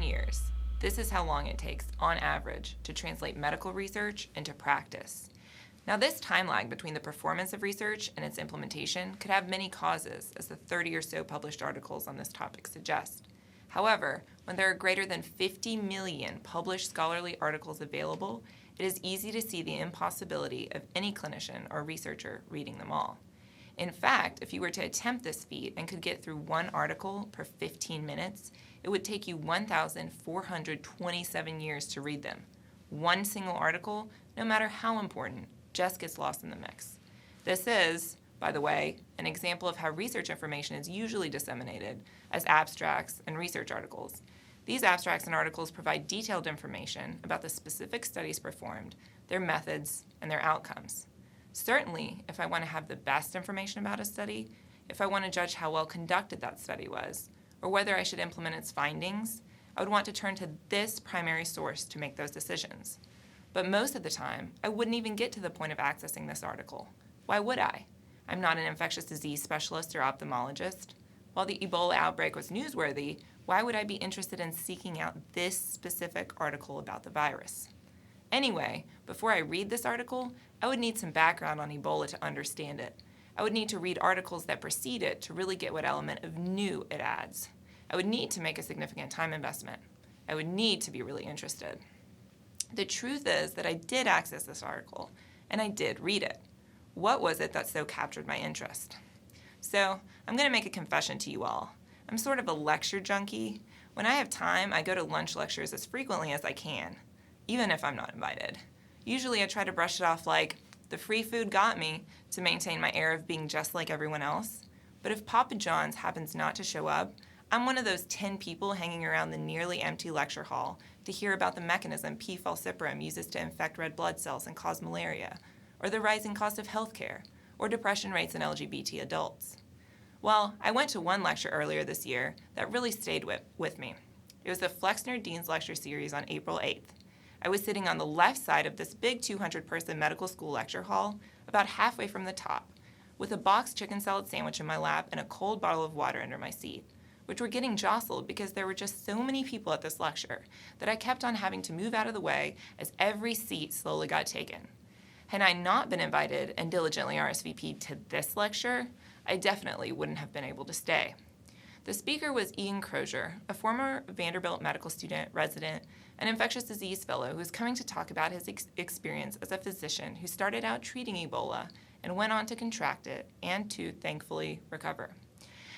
years. This is how long it takes, on average, to translate medical research into practice. Now, this time lag between the performance of research and its implementation could have many causes, as the 30 or so published articles on this topic suggest. However, when there are greater than 50 million published scholarly articles available, it is easy to see the impossibility of any clinician or researcher reading them all. In fact, if you were to attempt this feat and could get through one article per 15 minutes, it would take you 1,427 years to read them. One single article, no matter how important, just gets lost in the mix. This is, by the way, an example of how research information is usually disseminated as abstracts and research articles. These abstracts and articles provide detailed information about the specific studies performed, their methods, and their outcomes. Certainly, if I want to have the best information about a study, if I want to judge how well conducted that study was, or whether I should implement its findings, I would want to turn to this primary source to make those decisions. But most of the time, I wouldn't even get to the point of accessing this article. Why would I? I'm not an infectious disease specialist or ophthalmologist. While the Ebola outbreak was newsworthy, why would I be interested in seeking out this specific article about the virus? Anyway, before I read this article, I would need some background on Ebola to understand it. I would need to read articles that precede it to really get what element of new it adds. I would need to make a significant time investment. I would need to be really interested. The truth is that I did access this article, and I did read it. What was it that so captured my interest? So, I'm going to make a confession to you all. I'm sort of a lecture junkie. When I have time, I go to lunch lectures as frequently as I can, even if I'm not invited. Usually I try to brush it off like, the free food got me, to maintain my air of being just like everyone else. But if Papa John's happens not to show up, I'm one of those 10 people hanging around the nearly empty lecture hall to hear about the mechanism P. falciparum uses to infect red blood cells and cause malaria, or the rising cost of healthcare, or depression rates in LGBT adults. Well, I went to one lecture earlier this year that really stayed with me. It was the Flexner Dean's Lecture Series on April 8th. I was sitting on the left side of this big 200-person medical school lecture hall, about halfway from the top, with a boxed chicken salad sandwich in my lap and a cold bottle of water under my seat, which were getting jostled because there were just so many people at this lecture that I kept on having to move out of the way as every seat slowly got taken. Had I not been invited and diligently RSVP'd to this lecture, I definitely wouldn't have been able to stay. The speaker was Crozier, a former Vanderbilt medical student, resident, and infectious disease fellow who was coming to talk about his experience as a physician who started out treating Ebola and went on to contract it and to, thankfully, recover.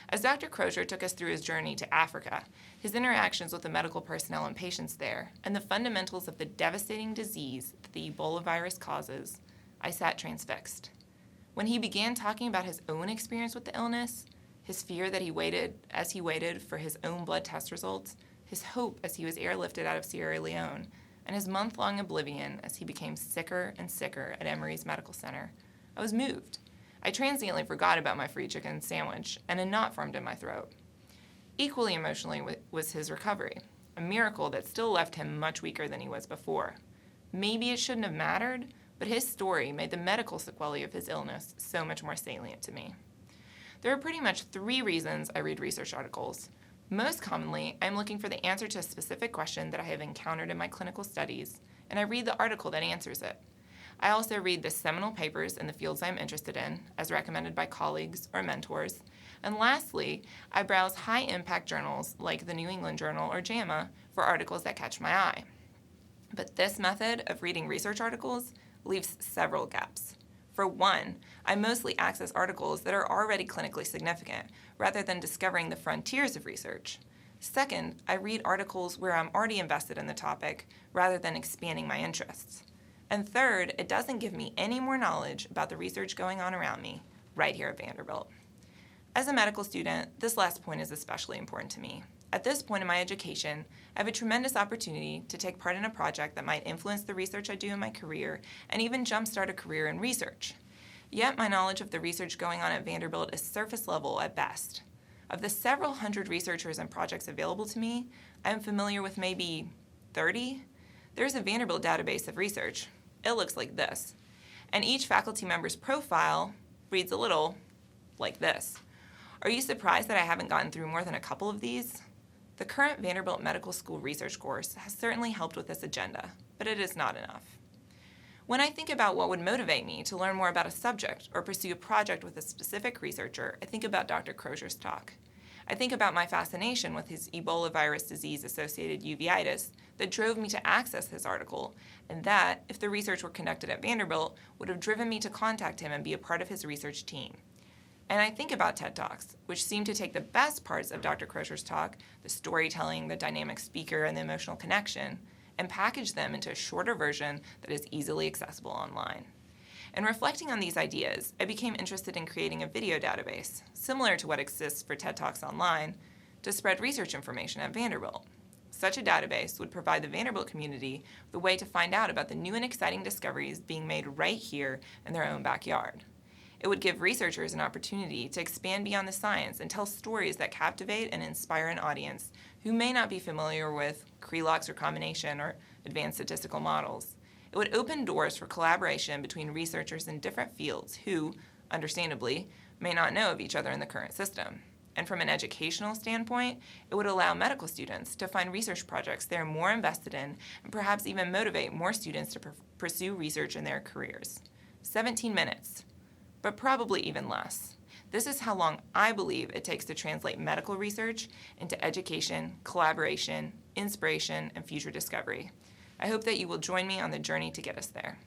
As Dr. Crozier took us through his journey to Africa, his interactions with the medical personnel and patients there, and the fundamentals of the devastating disease that the Ebola virus causes, I sat transfixed. When he began talking about his own experience with the illness, his fear that he waited for his own blood test results, his hope as he was airlifted out of Sierra Leone, and his month-long oblivion as he became sicker and sicker at Emory's Medical Center, I was moved. I transiently forgot about my free chicken sandwich, and a knot formed in my throat. Equally emotionally was his recovery, a miracle that still left him much weaker than he was before. Maybe it shouldn't have mattered, but his story made the medical sequelae of his illness so much more salient to me. There are pretty much 3 reasons I read research articles. Most commonly, I'm looking for the answer to a specific question that I have encountered in my clinical studies, and I read the article that answers it. I also read the seminal papers in the fields I'm interested in, as recommended by colleagues or mentors. And lastly, I browse high-impact journals like the New England Journal or JAMA for articles that catch my eye. But this method of reading research articles leaves several gaps. For one, I mostly access articles that are already clinically significant, rather than discovering the frontiers of research. Second, I read articles where I'm already invested in the topic, rather than expanding my interests. And third, it doesn't give me any more knowledge about the research going on around me, right here at Vanderbilt. As a medical student, this last point is especially important to me. At this point in my education, I have a tremendous opportunity to take part in a project that might influence the research I do in my career and even jumpstart a career in research. Yet my knowledge of the research going on at Vanderbilt is surface level at best. Of the several hundred researchers and projects available to me, I am familiar with maybe 30. There's a Vanderbilt database of research. It looks like this. And each faculty member's profile reads a little like this. Are you surprised that I haven't gotten through more than a couple of these? The current Vanderbilt Medical School research course has certainly helped with this agenda, but it is not enough. When I think about what would motivate me to learn more about a subject or pursue a project with a specific researcher, I think about Dr. Crozier's talk. I think about my fascination with his Ebola virus disease-associated uveitis that drove me to access his article, and that, if the research were conducted at Vanderbilt, would have driven me to contact him and be a part of his research team. And I think about TED Talks, which seem to take the best parts of Dr. Crozier's talk, the storytelling, the dynamic speaker, and the emotional connection, and package them into a shorter version that is easily accessible online. And reflecting on these ideas, I became interested in creating a video database, similar to what exists for TED Talks Online, to spread research information at Vanderbilt. Such a database would provide the Vanderbilt community with a way to find out about the new and exciting discoveries being made right here in their own backyard. It would give researchers an opportunity to expand beyond the science and tell stories that captivate and inspire an audience who may not be familiar with Krelok's recombination or advanced statistical models. It would open doors for collaboration between researchers in different fields who, understandably, may not know of each other in the current system. And from an educational standpoint, it would allow medical students to find research projects they are more invested in and perhaps even motivate more students to pursue research in their careers. 17 minutes, but probably even less. This is how long I believe it takes to translate medical research into education, collaboration, inspiration, and future discovery. I hope that you will join me on the journey to get us there.